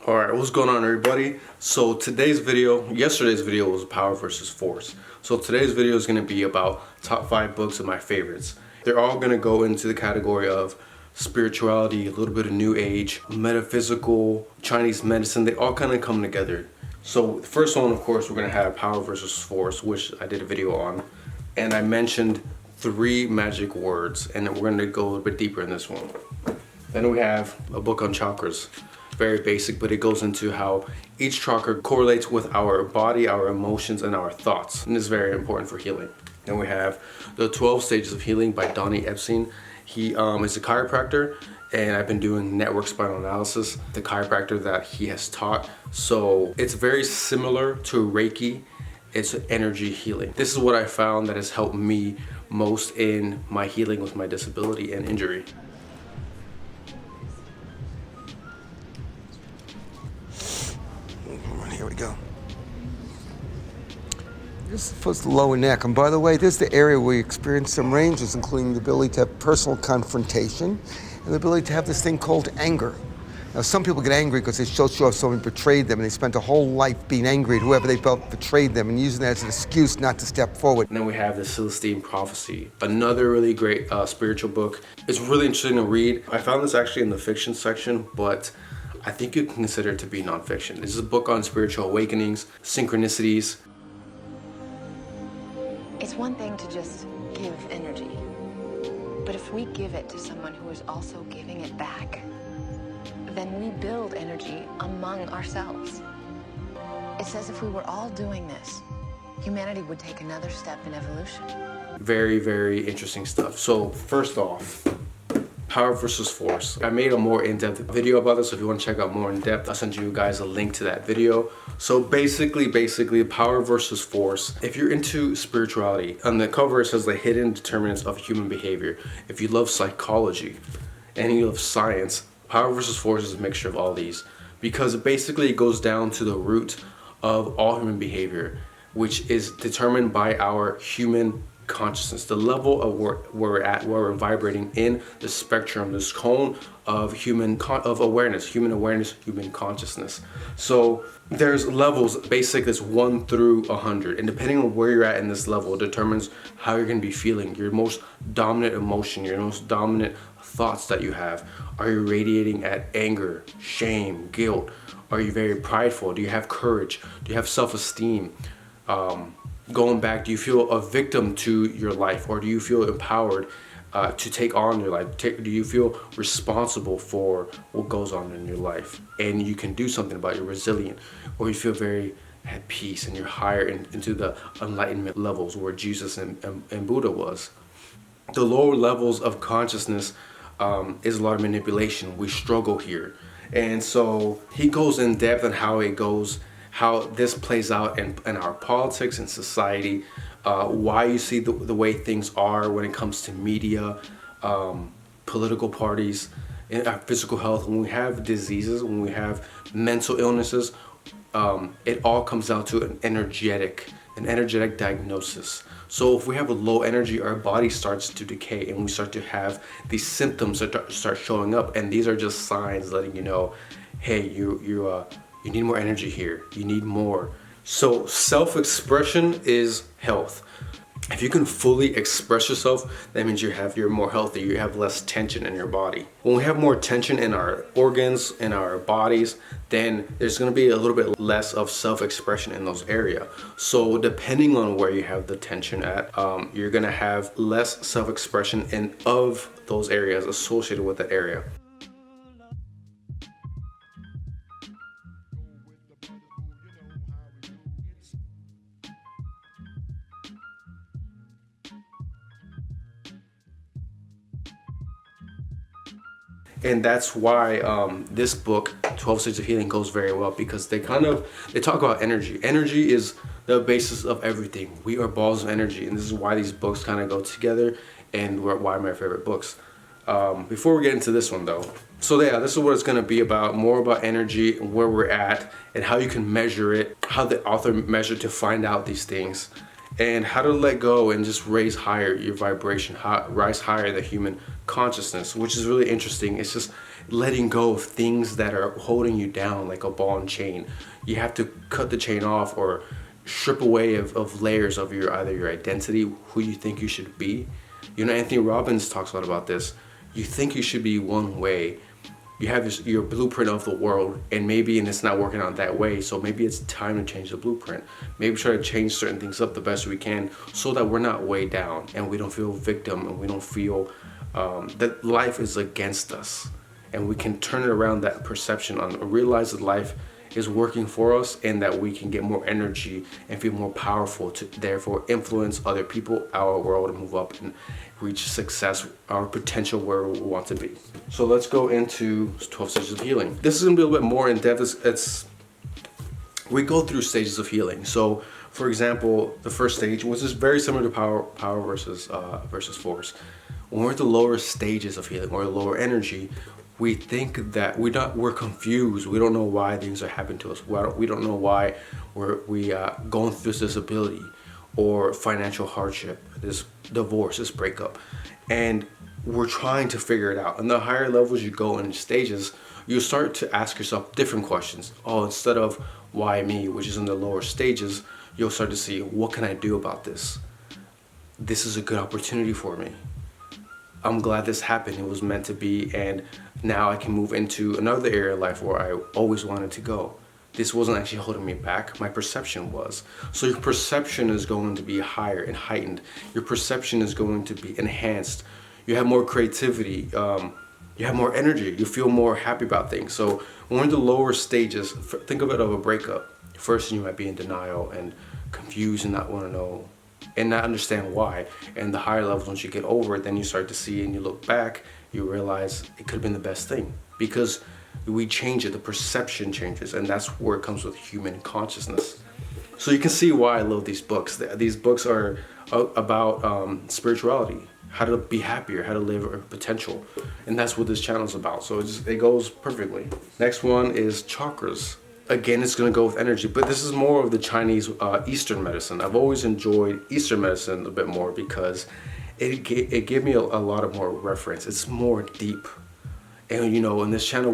Alright, what's going on everybody? So yesterday's video was Power versus Force. So today's video is going to be about top 5 books of my favorites. They're all going to go into the category of spirituality, a little bit of new age, metaphysical, Chinese medicine. They all kind of come together. So the first one, of course, we're going to have Power versus Force, which I did a video on. And I mentioned 3 magic words, and we're going to go a little bit deeper in this one. Then we have a book on chakras. Very basic, but it goes into how each chakra correlates with our body, our emotions, and our thoughts. And it's very important for healing. Then we have the 12 Stages of Healing by Donnie Epstein. He is a chiropractor, and I've been doing network spinal analysis, the chiropractor that he has taught. So it's very similar to Reiki. It's energy healing. This is what I found that has helped me most in my healing with my disability and injury. Here we go. This is for the lower neck. And by the way, this is the area where you experience some ranges, including the ability to have personal confrontation and the ability to have this thing called anger. Now, some people get angry because they show someone betrayed them, and they spent a whole life being angry at whoever they felt betrayed them and using that as an excuse not to step forward. And then we have the Celestine Prophecy, another really great spiritual book. It's really interesting to read. I found this actually in the fiction section, but I think you can consider it to be nonfiction. This is a book on spiritual awakenings, synchronicities. It's one thing to just give energy, but if we give it to someone who is also giving it back, then we build energy among ourselves. It says if we were all doing this, humanity would take another step in evolution. Very, very interesting stuff. So first off, Power versus Force. I made a more in-depth video about this, so if you want to check out more in depth, I'll send you guys a link to that video. So basically, Power versus Force. If you're into spirituality, on the cover it says the hidden determinants of human behavior. If you love psychology and you love science, Power versus Force is a mixture of all these, because basically it goes down to the root of all human behavior, which is determined by our human consciousness, the level of where we're vibrating in the spectrum, this cone of human awareness, human consciousness. So there's levels, basically it's 1 through 100, and depending on where you're at in this level, it determines how you're going to be feeling, your most dominant emotion, your most dominant thoughts that you have. Are you radiating at anger, shame, guilt? Are you very prideful? Do you have courage? Do you have self-esteem? Going back, do you feel a victim to your life, or do you feel empowered to take on your life? Do you feel responsible for what goes on in your life, and you can do something about it? You're resilient, or you feel very at peace and you're higher into the enlightenment levels where Jesus and Buddha was. The lower levels of consciousness is a lot of manipulation. We struggle here, and so he goes in depth on how this plays out in our politics and society, why you see the way things are when it comes to media, political parties, in our physical health. When we have diseases, when we have mental illnesses, it all comes down to an energetic diagnosis. So if we have a low energy, our body starts to decay, and we start to have these symptoms that start showing up, and these are just signs letting you know, hey, you need more energy here. You need more. So self-expression is health. If you can fully express yourself, that means you're more healthy. You have less tension in your body. When we have more tension in our organs, in our bodies, then there's going to be a little bit less of self-expression in those areas. So depending on where you have the tension at, you're going to have less self-expression of those areas associated with the area. And that's why this book, 12 Stages of Healing, goes very well, because they talk about energy. Energy is the basis of everything. We are balls of energy, and this is why these books kind of go together, and why my favorite books. Before we get into this one though, so yeah, this is what it's going to be about, more about energy, where we're at, and how you can measure it, how the author measured to find out these things, and how to let go and just raise higher your vibration, rise higher the human consciousness, which is really interesting. letting go of things that are holding you down like a ball and chain. You have to cut the chain off or strip away of layers of either your identity, who you think you should be. You know, Anthony Robbins talks a lot about this. You think you should be one way. You have your blueprint of the world, and it's not working out that way. So maybe it's time to change the blueprint. Maybe try to change certain things up the best we can so that we're not way down and we don't feel victim and we don't feel that life is against us. And we can turn it around, that perception, on realize that life is working for us and that we can get more energy and feel more powerful to therefore influence other people, our world, and move up and reach success, our potential where we want to be. So let's go into 12 stages of healing. This is gonna be a little bit more in depth. We go through stages of healing. So for example, the first stage, which is very similar to power versus force. When we're at the lower stages of healing or lower energy, we think that we're confused. We don't know why things are happening to us. We don't know why we're going through this disability or financial hardship, this divorce, this breakup. And we're trying to figure it out. And the higher levels you go in stages, you start to ask yourself different questions. Instead of why me, which is in the lower stages, you'll start to see, what can I do about this? This is a good opportunity for me. I'm glad this happened. It was meant to be, and now I can move into another area of life where I always wanted to go. This wasn't actually holding me back. My perception was. So your perception is going to be higher and heightened. Your perception is going to be enhanced. You have more creativity. You have more energy. You feel more happy about things. So when we're in the lower stages, think of it of a breakup. First, you might be in denial and confused and not want to know and not understand why. And the higher levels, once you get over it, then you start to see and you look back, you realize it could have been the best thing, because we change it, the perception changes, and that's where it comes with human consciousness. So you can see why I love these books. These books are about spirituality, how to be happier, how to live our potential, and that's what this channel is about. So it goes perfectly. Next one is chakras. Again, it's going to go with energy, but this is more of the Chinese Eastern medicine. I've always enjoyed Eastern medicine a bit more because it gave me a lot of more reference. It's more deep. And you know, in this channel,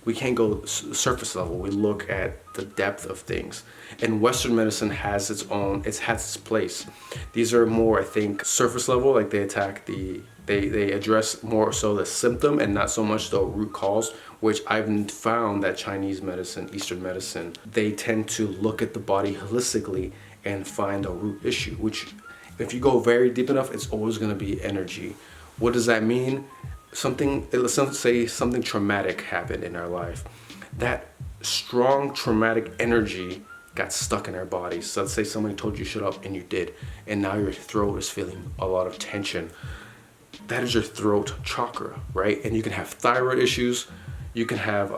we can't go surface level. We look at the depth of things. And Western medicine has its place. These are more, I think, surface level, like they address more so the symptom and not so much the root cause, which I've found that Chinese medicine, Eastern medicine, they tend to look at the body holistically and find a root issue, which if you go very deep enough, it's always going to be energy. What does that mean? Let's say something traumatic happened in our life. That strong traumatic energy got stuck in our bodies. So let's say somebody told you shut up and you did, and now your throat is feeling a lot of tension. That is your throat chakra, right? And you can have thyroid issues. You can have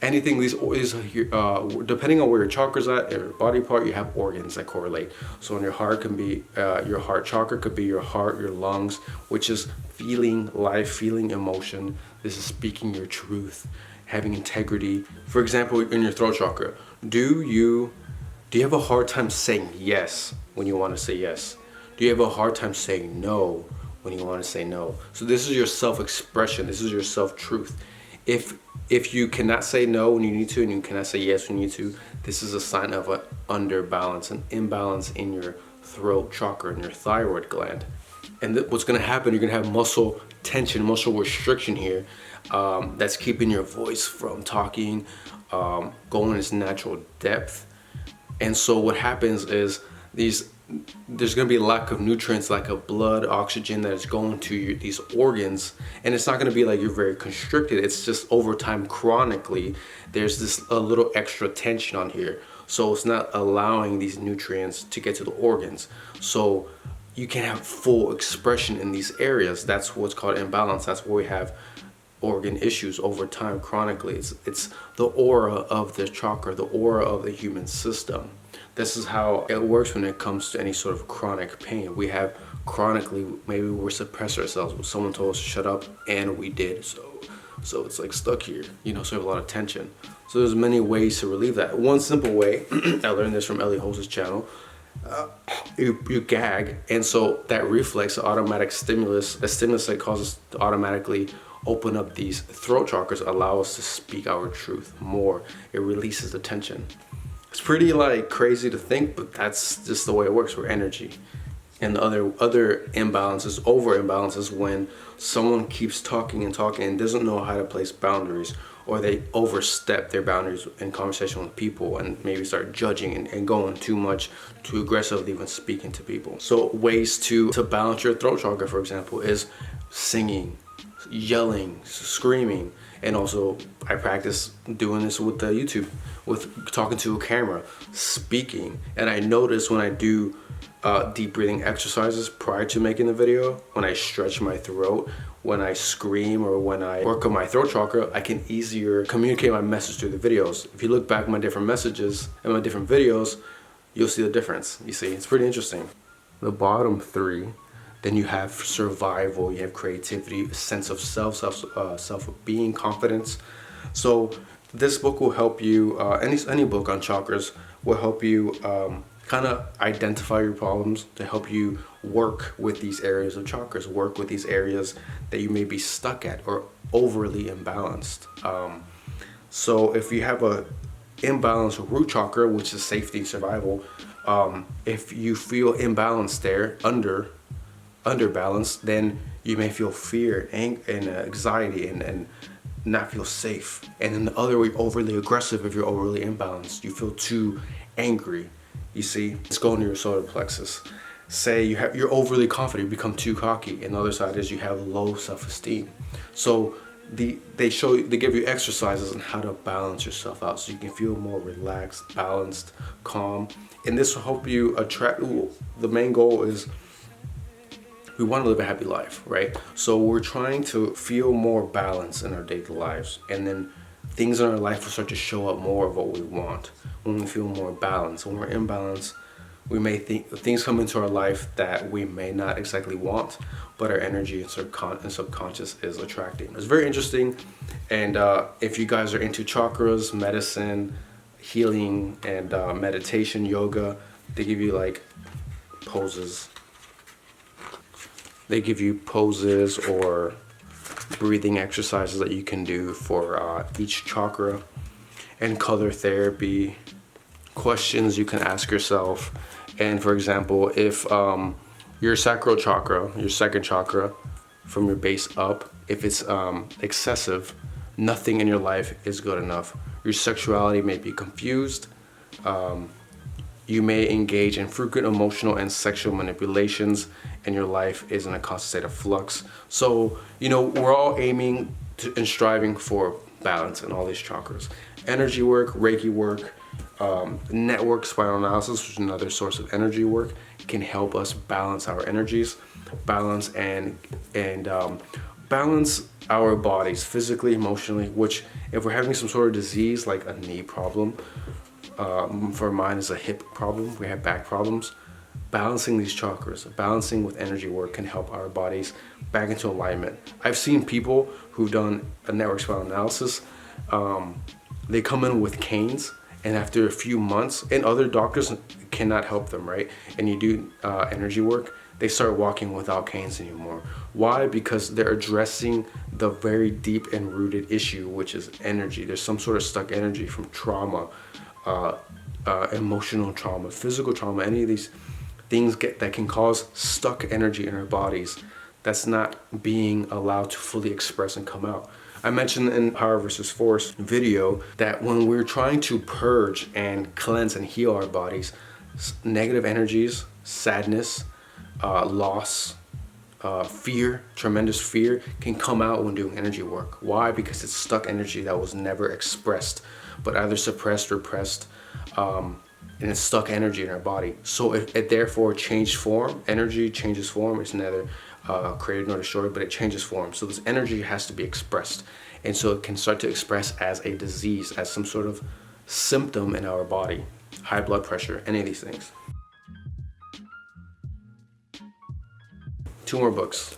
anything. These is depending on where your chakras at, your body part, you have organs that correlate. So in your heart can be your heart chakra, could be your heart, your lungs, which is feeling life, feeling emotion. This is speaking your truth, having integrity. For example, in your throat chakra, do you have a hard time saying yes when you want to say yes? Do you have a hard time saying no when you want to say no? So this is your self-expression. This is your self-truth. If you cannot say no when you need to and you cannot say yes when you need to, this is a sign of an underbalance, an imbalance in your throat chakra and your thyroid gland. And what's going to happen, you're going to have muscle tension, muscle restriction here, that's keeping your voice from talking, going its natural depth. And so what happens is there's going to be a lack of nutrients, like a blood, oxygen that is going to these organs, and it's not going to be like you're very constricted. It's just over time, chronically, there's a little extra tension on here, so it's not allowing these nutrients to get to the organs. So you can have full expression in these areas. That's what's called imbalance. That's where we have organ issues over time, chronically. It's the aura of the chakra, the aura of the human system. This is how it works when it comes to any sort of chronic pain. We have chronically, maybe we're suppressed ourselves. Someone told us to shut up and we did. So it's like stuck here, you know, so we have a lot of tension. So there's many ways to relieve that. One simple way, I learned this from Ellie Holz's channel, you gag, and so that reflex, automatic stimulus, a stimulus that causes to automatically open up these throat chakras, allow us to speak our truth more. It releases the tension. It's pretty like crazy to think, but that's just the way it works. We're energy. And the other imbalances, over imbalances, when someone keeps talking and talking and doesn't know how to place boundaries, or they overstep their boundaries in conversation with people and maybe start judging and going too much, too aggressively when speaking to people. So ways to balance your throat chakra, for example, is singing, yelling, screaming. And also I practice doing this with the YouTube, with talking to a camera, speaking. And I notice when I do deep breathing exercises prior to making the video, when I stretch my throat, when I scream, or when I work on my throat chakra, I can easier communicate my message through the videos. If you look back at my different messages and my different videos, you'll see the difference. You see, it's pretty interesting. The bottom three, then you have survival, you have creativity, sense of self-being, confidence. So this book will help you, any book on chakras will help you kind of identify your problems, to help you work with these areas of chakras, work with these areas that you may be stuck at or overly imbalanced. So if you have a imbalanced root chakra, which is safety and survival, if you feel imbalanced there, underbalanced, then you may feel fear and anxiety and not feel safe. And then the other way, overly aggressive. If you're overly imbalanced, you feel too angry. You see, it's going to your solar plexus. Say you're overly confident, you become too cocky, and the other side is you have low self-esteem. So they give you exercises on how to balance yourself out, so you can feel more relaxed, balanced, calm, and this will help you attract. The main goal is we want to live a happy life, right? So we're trying to feel more balance in our daily lives, and then things in our life will start to show up more of what we want when we feel more balanced. When we're in balance, we may think things come into our life that we may not exactly want, but our energy and subconscious is attracting. It's very interesting. And if you guys are into chakras, medicine, healing, and meditation, yoga, they give you like poses. They give you poses or breathing exercises that you can do for each chakra, and color therapy, questions you can ask yourself. And for example, if your sacral chakra, your second chakra from your base up, if it's excessive, nothing in your life is good enough. Your sexuality may be confused. You may engage in frequent emotional and sexual manipulations, and your life is in a constant state of flux. So, you know, we're all aiming to and striving for balance in all these chakras. Energy work, Reiki work, network spiral analysis, which is another source of energy work, can help us balance our energies, balance balance our bodies physically, emotionally, which if we're having some sort of disease like a knee problem, for mine is a hip problem, we have back problems, balancing these chakras, balancing with energy work can help our bodies back into alignment. I've seen people who've done a network spiral analysis, they come in with canes, and after a few months, and other doctors cannot help them, right? And you do energy work, they start walking without canes anymore. Why? Because they're addressing the very deep and rooted issue, which is energy. There's some sort of stuck energy from trauma, emotional trauma, physical trauma, any of these things that can cause stuck energy in our bodies that's not being allowed to fully express and come out. I mentioned in Power versus Force video that when we're trying to purge and cleanse and heal our bodies, negative energies, sadness, loss, fear, tremendous fear can come out when doing energy work. Why? Because it's stuck energy that was never expressed, but either suppressed, repressed, and it's stuck energy in our body. So it therefore changed form. Energy changes form. It's neither created nor destroyed, but it changes form. So this energy has to be expressed. And so it can start to express as a disease, as some sort of symptom in our body. High blood pressure, any of these things. 2 more books.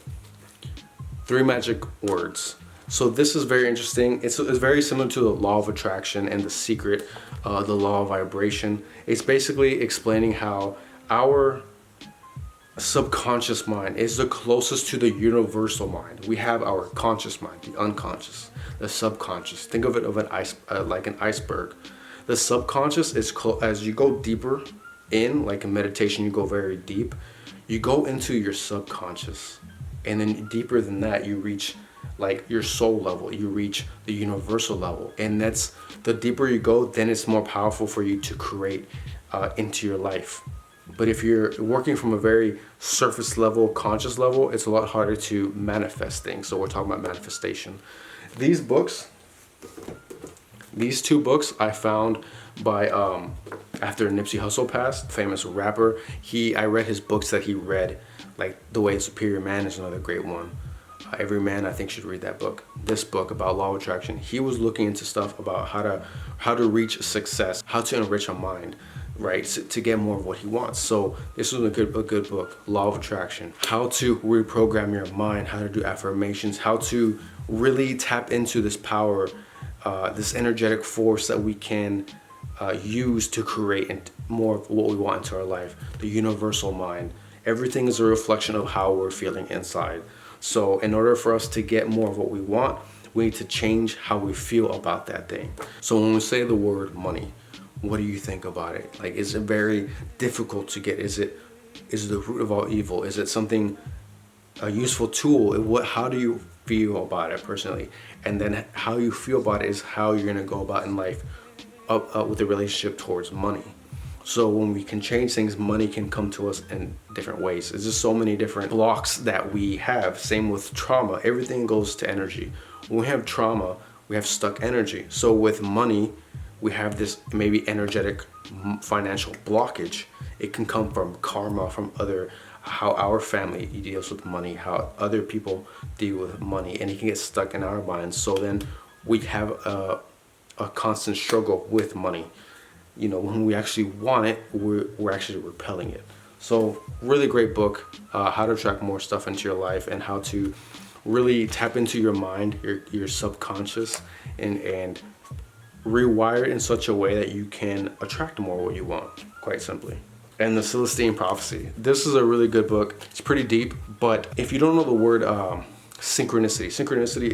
3 Magic Words. So this is very interesting. It's very similar to the law of attraction and The Secret, the law of vibration. It's basically explaining how our subconscious mind is the closest to the universal mind. We have our conscious mind, the unconscious, the subconscious. Think of it of an ice, like an iceberg. The subconscious is as you go deeper in, like in meditation, you go very deep. You go into your subconscious, and then deeper than that, you reach like your soul level. You reach the universal level, and that's the deeper you go, then it's more powerful for you to create into your life. But if you're working from a very surface level, conscious level, it's a lot harder to manifest things. So we're talking about manifestation. These books, these two books I found by after Nipsey Hussle passed, famous rapper. I read his books that he read, like The Way of Superior Man is another great one. Every man, I think, should read that book. This book about law of attraction. He was looking into stuff about how to reach success, how to enrich a mind, right, to get more of what he wants. So this was a good book, Law of Attraction. How to reprogram your mind, how to do affirmations, how to really tap into this power, this energetic force that we can use to create more of what we want into our life. The universal mind. Everything is a reflection of how we're feeling inside. So in order for us to get more of what we want, we need to change how we feel about that thing. So when we say the word money, what do you think about it? Like, is it very difficult to get? Is it the root of all evil? Is it something, a useful tool? How do you feel about it personally? And then how you feel about it is how you're gonna go about in life with the relationship towards money. So when we can change things, money can come to us in different ways. There's just so many different blocks that we have. Same with trauma. Everything goes to energy. When we have trauma, we have stuck energy. So with money, we have this maybe energetic financial blockage. It can come from karma, from how our family deals with money, how other people deal with money, and it can get stuck in our minds. So then we have a constant struggle with money. You know, when we actually want it, we're actually repelling it. So really great book, how to attract more stuff into your life and how to really tap into your mind, your subconscious, and rewire it in such a way that you can attract more what you want, quite simply. And the Celestine Prophecy. This is a really good book. It's pretty deep, but if you don't know the word synchronicity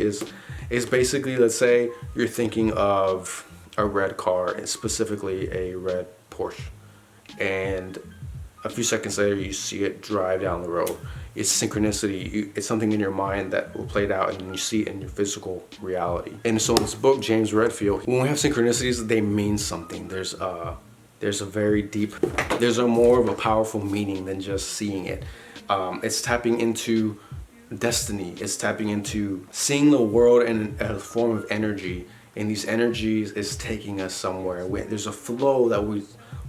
is basically, let's say you're thinking of a red car, and specifically a red Porsche, and a few seconds later you see it drive down the road. It's synchronicity. It's something in your mind that will play it out, and you see it in your physical reality. And so in this book, James Redfield, when we have synchronicities, they mean something. There's a more of a powerful meaning than just seeing it. It's tapping into destiny. It's tapping into seeing the world in a form of energy. And these energies is taking us somewhere. There's a flow that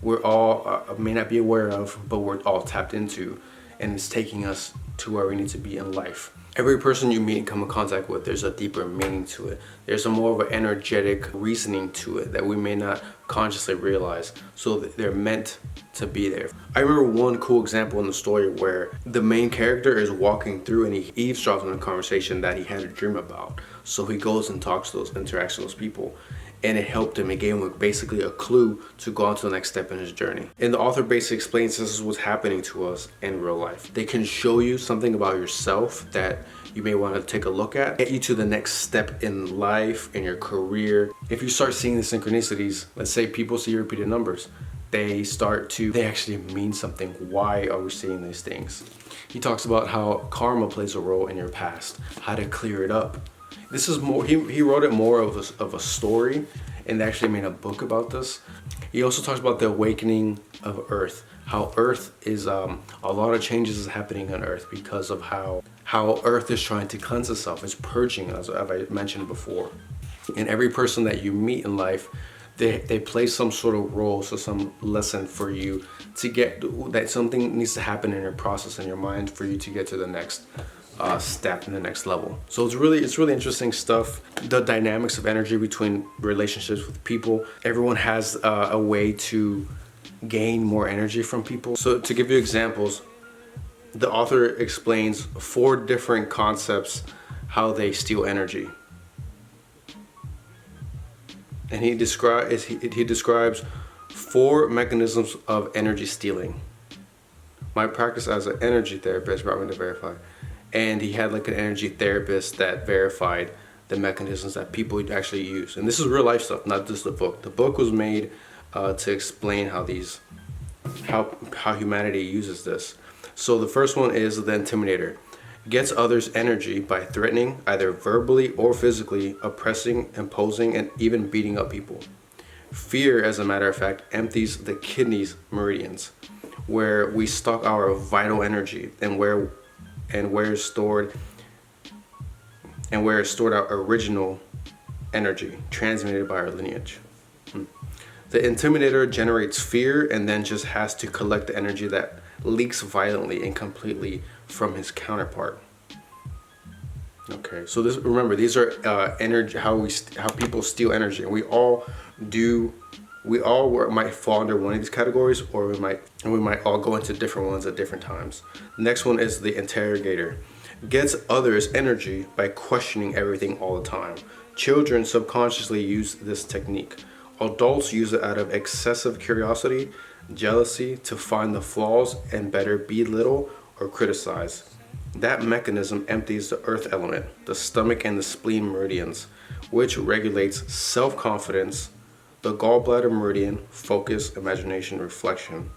we're all may not be aware of, but we're all tapped into, and it's taking us to where we need to be in life. Every person you meet and come in contact with, there's a deeper meaning to it. There's a more of an energetic reasoning to it that we may not consciously realize. So they're meant to be there. I remember one cool example in the story where the main character is walking through and he eavesdrops on a conversation that he had a dream about. So he goes and talks to interacts with those people. And it helped him. It gave him basically a clue to go on to the next step in his journey. And the author basically explains this is what's happening to us in real life. They can show you something about yourself that you may want to take a look at, get you to the next step in life, in your career. If you start seeing the synchronicities, let's say people see repeated numbers, they actually mean something. Why are we seeing these things? He talks about how karma plays a role in your past, how to clear it up. This is more, he wrote it more of a story and actually made a book about this. He also talks about the awakening of Earth, how Earth is, a lot of changes is happening on Earth because of how Earth is trying to cleanse itself. It's purging, as I mentioned before. And every person that you meet in life, they play some sort of role, so some lesson for you to get, that something needs to happen in your process in your mind for you to get to the next step in the next level. So it's really interesting stuff. The dynamics of energy between relationships with people. Everyone has a way to gain more energy from people. So to give you examples, the author explains 4 different concepts how they steal energy. And he describes 4 mechanisms of energy stealing. My practice as an energy therapist brought me to verify. And he had like an energy therapist that verified the mechanisms that people actually use. And this is real life stuff, not just the book. The book was made to explain how humanity uses this. So the first one is the intimidator. Gets others' energy by threatening, either verbally or physically, oppressing, imposing, and even beating up people. Fear, as a matter of fact, empties the kidneys meridians, where we stock our vital energy and where is stored our original energy transmitted by our lineage. The intimidator generates fear and then just has to collect the energy that leaks violently and completely from his counterpart. Okay, so remember, these are energy, how people steal energy, and we all might fall under one of these categories, or we might all go into different ones at different times. The next one is the interrogator. Gets others' energy by questioning everything all the time. Children subconsciously use this technique. Adults use it out of excessive curiosity, jealousy, to find the flaws and better belittle or criticize. That mechanism empties the earth element, the stomach and the spleen meridians, which regulates self-confidence, the gallbladder meridian, focus, imagination, reflection,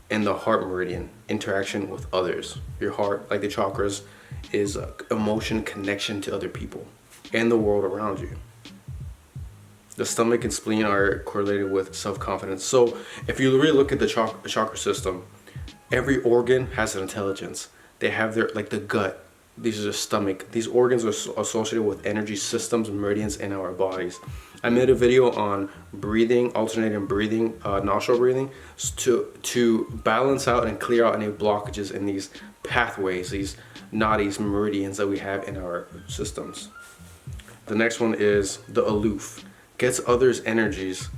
and the heart meridian, interaction with others. Your heart, like the chakras, is emotion, connection to other people and the world around you. The stomach and spleen are correlated with self-confidence. So if you really look at the chakra system, every organ has an intelligence. They have their, like the gut, these are the stomach. These organs are associated with energy systems, meridians in our bodies. I made a video on breathing, alternating breathing, nostril breathing, to balance out and clear out any blockages in these pathways, these nadis, meridians that we have in our systems. The next one is the aloof. Gets others' energies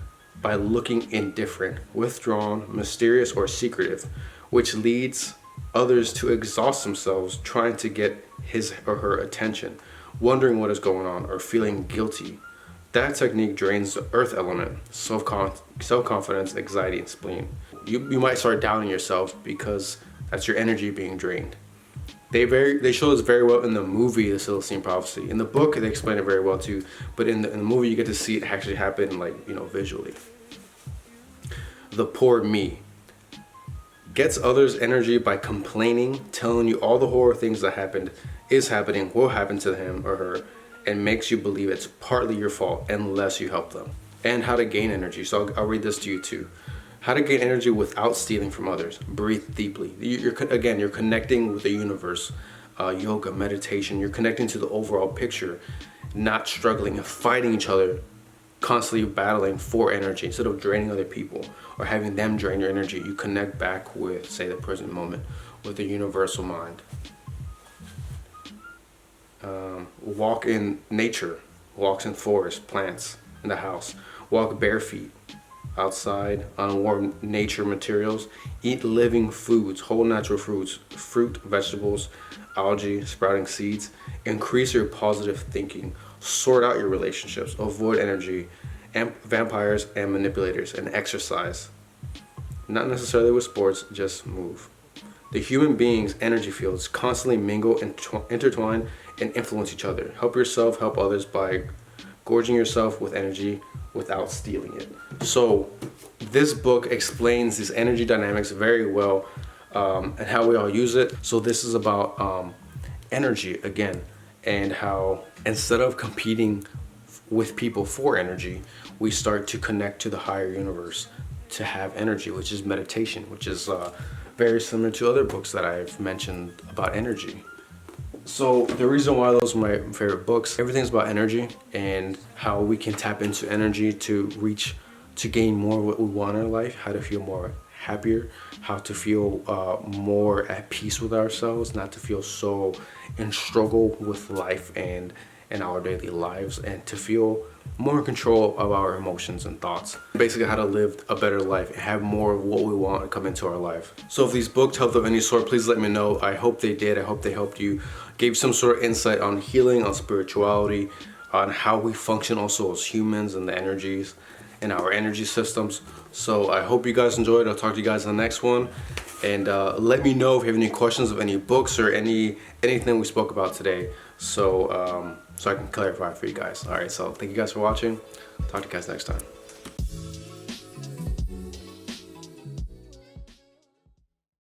by looking indifferent, withdrawn, mysterious, or secretive, which leads others to exhaust themselves trying to get his or her attention, wondering what is going on, or feeling guilty. That technique drains the earth element, self-confidence, anxiety, and spleen. You might start doubting yourself because that's your energy being drained. They show this very well in the movie, The Celestine Prophecy. In the book, they explain it very well too, but in the movie, you get to see it actually happen, like, visually. The poor me. Gets others' energy by complaining, telling you all the horror things that happened, is happening, will happen to him or her, and makes you believe it's partly your fault unless you help them. And how to gain energy. So I'll read this to you too. How to gain energy without stealing from others. Breathe deeply. You're connecting with the universe. Yoga, meditation. You're connecting to the overall picture, not struggling and fighting each other, constantly battling for energy instead of draining other people or having them drain your energy. You connect back with, say, the present moment, with the universal mind. Walk in nature. Walks in forest, plants, in the house. Walk bare feet outside on warm nature materials. Eat living foods, whole natural fruits, fruit, vegetables, algae, sprouting seeds. Increase your positive thinking. Sort out your relationships. Avoid energy, vampires, and manipulators. And exercise. Not necessarily with sports, just move. The human being's energy fields constantly mingle, intertwine, and influence each other. Help yourself, help others by gorging yourself with energy without stealing it. So this book explains these energy dynamics very well, and how we all use it. So this is about energy again, and how instead of competing with people for energy, we start to connect to the higher universe to have energy, which is meditation, which is very similar to other books that I've mentioned about energy. So the reason why those are my favorite books, everything's about energy and how we can tap into energy to gain more what we want in our life, how to feel more happier, how to feel more at peace with ourselves, not to feel so in struggle with life and in our daily lives, and to feel more in control of our emotions and thoughts. Basically how to live a better life and have more of what we want come into our life. So if these books helped of any sort, please let me know. I hope they did. I hope they helped you, gave some sort of insight on healing, on spirituality, on how we function also as humans and the energies in our energy systems. So I hope you guys enjoyed. I'll talk to you guys in the next one. And let me know if you have any questions of any books or anything we spoke about today, so I can clarify for you guys. All right, so thank you guys for watching. Talk to you guys next time.